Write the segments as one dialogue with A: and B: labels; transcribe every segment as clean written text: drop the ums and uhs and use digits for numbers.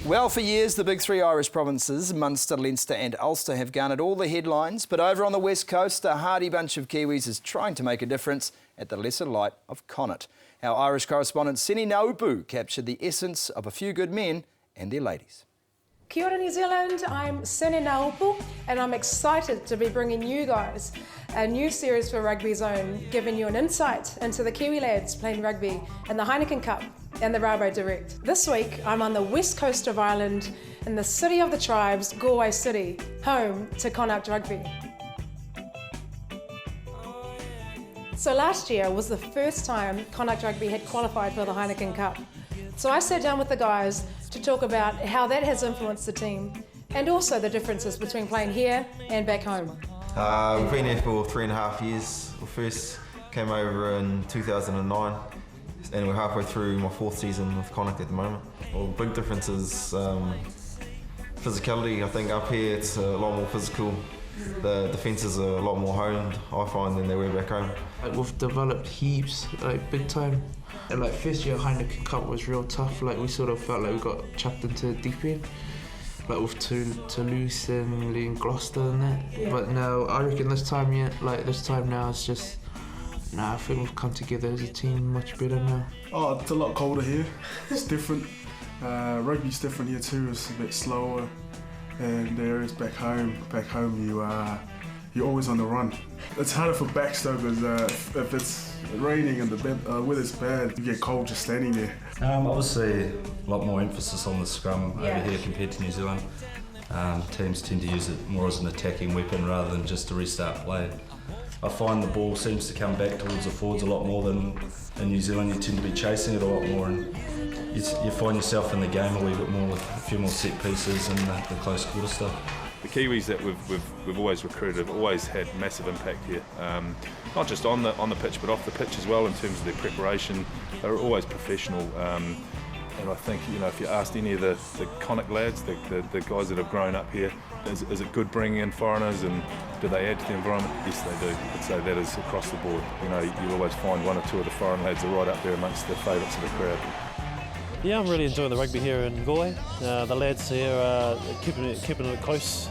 A: Well, for years, the big three Irish provinces, Munster, Leinster and Ulster, have garnered all the headlines. But over on the west coast, a hardy bunch of Kiwis is trying to make a difference at the lesser light of Connacht. Our Irish correspondent Sene Naoupu captured the essence of a few good men and their ladies.
B: Kia ora New Zealand, I'm Sene Naoupu and I'm excited to be bringing you guys a new series for RugbyZone, giving you an insight into the Kiwi lads playing rugby in the Heineken Cup and the Rabo Direct. This week I'm on the west coast of Ireland in the city of the tribes, Galway City, home to Connacht Rugby. So last year was the first time Connacht Rugby had qualified for the Heineken Cup. So I sat down with the guys to talk about how that has influenced the team and also the differences between playing here and back home.
C: We've been here for 3.5 years. We first came over in 2009 and we're halfway through my 4th season with Connacht at the moment. Well, big difference is physicality. I think up here it's a lot more physical. The defences are a lot more honed, I find, than they were back home.
D: We've developed heaps, big time. And first year Heineken Cup was real tough. We sort of felt like we got chucked into the deep end. With Toulouse and Gloucester and that. Yeah. But now I reckon this time now it's just, I think we've come together as a team much better now.
E: Oh, it's a lot colder here. It's different. Rugby's different here too. It's a bit slower. And there is back home. Back home, you're always on the run. It's harder for backstoppers if it's raining and the weather's bad. You get cold just standing there.
F: Obviously, a lot more emphasis on the scrum over here compared to New Zealand. Teams tend to use it more as an attacking weapon rather than just to restart play. I find the ball seems to come back towards the forwards a lot more than in New Zealand. You tend to be chasing it a lot more, and you find yourself in the game a wee bit more with a few more set pieces and the close quarter stuff.
G: The Kiwis that we've always recruited have always had massive impact here, not just on the pitch but off the pitch as well in terms of their preparation. They're always professional, and I think if you asked any of the Connacht lads, the guys that have grown up here, is it good bringing in foreigners and do they add to the environment? Yes, they do. I'd say that is across the board. You'll always find one or two of the foreign lads are right up there amongst the favourites of the crowd.
H: Yeah, I'm really enjoying the rugby here in Galway. The lads here are keeping it close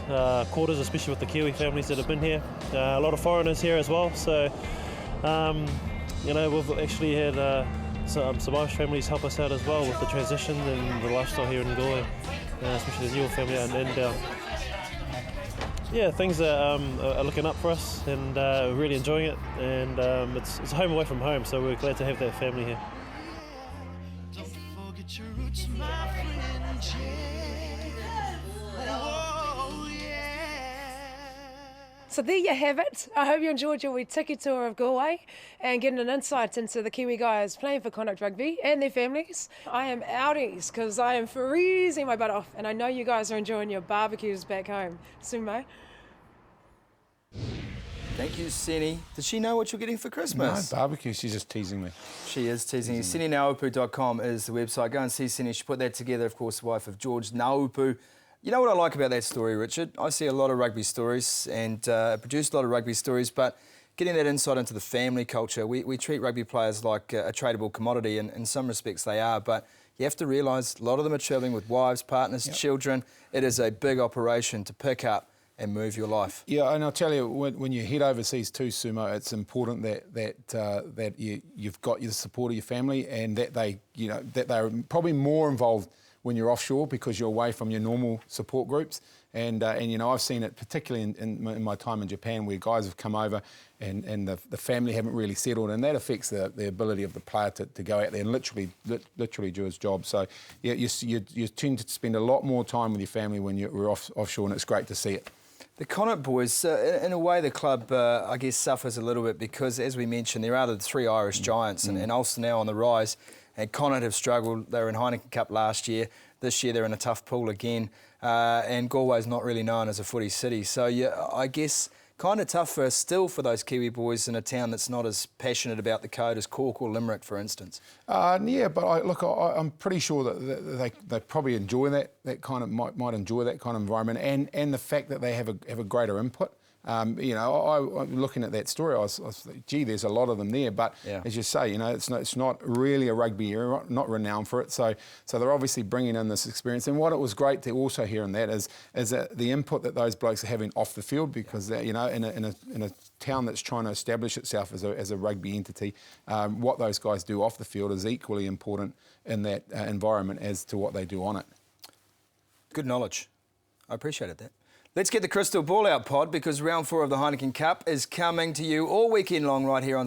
H: quarters, especially with the Kiwi families that have been here. A lot of foreigners here as well, so we've actually had some Irish families help us out as well with the transition and the lifestyle here in Galway, especially the Newell family out in Edinburgh. Yeah, things are looking up for us and we're really enjoying it, and it's home away from home, so we're glad to have that family here.
B: So there you have it. I hope you enjoyed your wee tiki tour of Galway and getting an insight into the Kiwi guys playing for Connacht Rugby and their families. I am outies because I am freezing my butt off, and I know you guys are enjoying your barbecues back home. Sumo.
A: Thank you, Sene. Did she know what you're getting for Christmas?
I: No, barbecue. She's just teasing me.
A: She is teasing you. SeneNaoupu.com is the website. Go and see Sene. She put that together, of course, the wife of George Naoupu. You know what I like about that story, Richard? I see a lot of rugby stories and produce a lot of rugby stories, but getting that insight into the family culture, we treat rugby players like a tradable commodity, and in some respects they are, but you have to realise a lot of them are travelling with wives, partners, children. It is a big operation to pick up and move your life. Yeah,
I: and I'll tell you, when you head overseas too, Sumo, it's important that you've got the support of your family, and that they're probably more involved when you're offshore because you're away from your normal support groups. And I've seen it particularly in my time in Japan, where guys have come over and the family haven't really settled, and that affects the ability of the player to go out there and literally do his job. So yeah, you tend to spend a lot more time with your family when you're offshore, and it's great to see it.
A: The Connacht boys, in a way, the club, I guess, suffers a little bit because, as we mentioned, there are the three Irish giants, and Ulster now on the rise, and Connacht have struggled. They were in Heineken Cup last year. This year they're in a tough pool again, and Galway's not really known as a footy city. So, yeah, I guess kind of tough still for those Kiwi boys in a town that's not as passionate about the code as Cork or Limerick, for instance.
I: Yeah, but I'm pretty sure that they probably enjoy that kind of might enjoy that kind of environment, and the fact that they have a greater input. You know, I'm looking at that story, I was like, gee, there's a lot of them there. But as you say, you know, it's not really a rugby area, not renowned for it. So they're obviously bringing in this experience. And what it was great to also hear in that is that the input that those blokes are having off the field, because you know, in a town that's trying to establish itself as a rugby entity, what those guys do off the field is equally important in that environment as to what they do on it.
A: Good knowledge. I appreciated that. Let's get the crystal ball out, Pod, because round 4 of the Heineken Cup is coming to you all weekend long right here on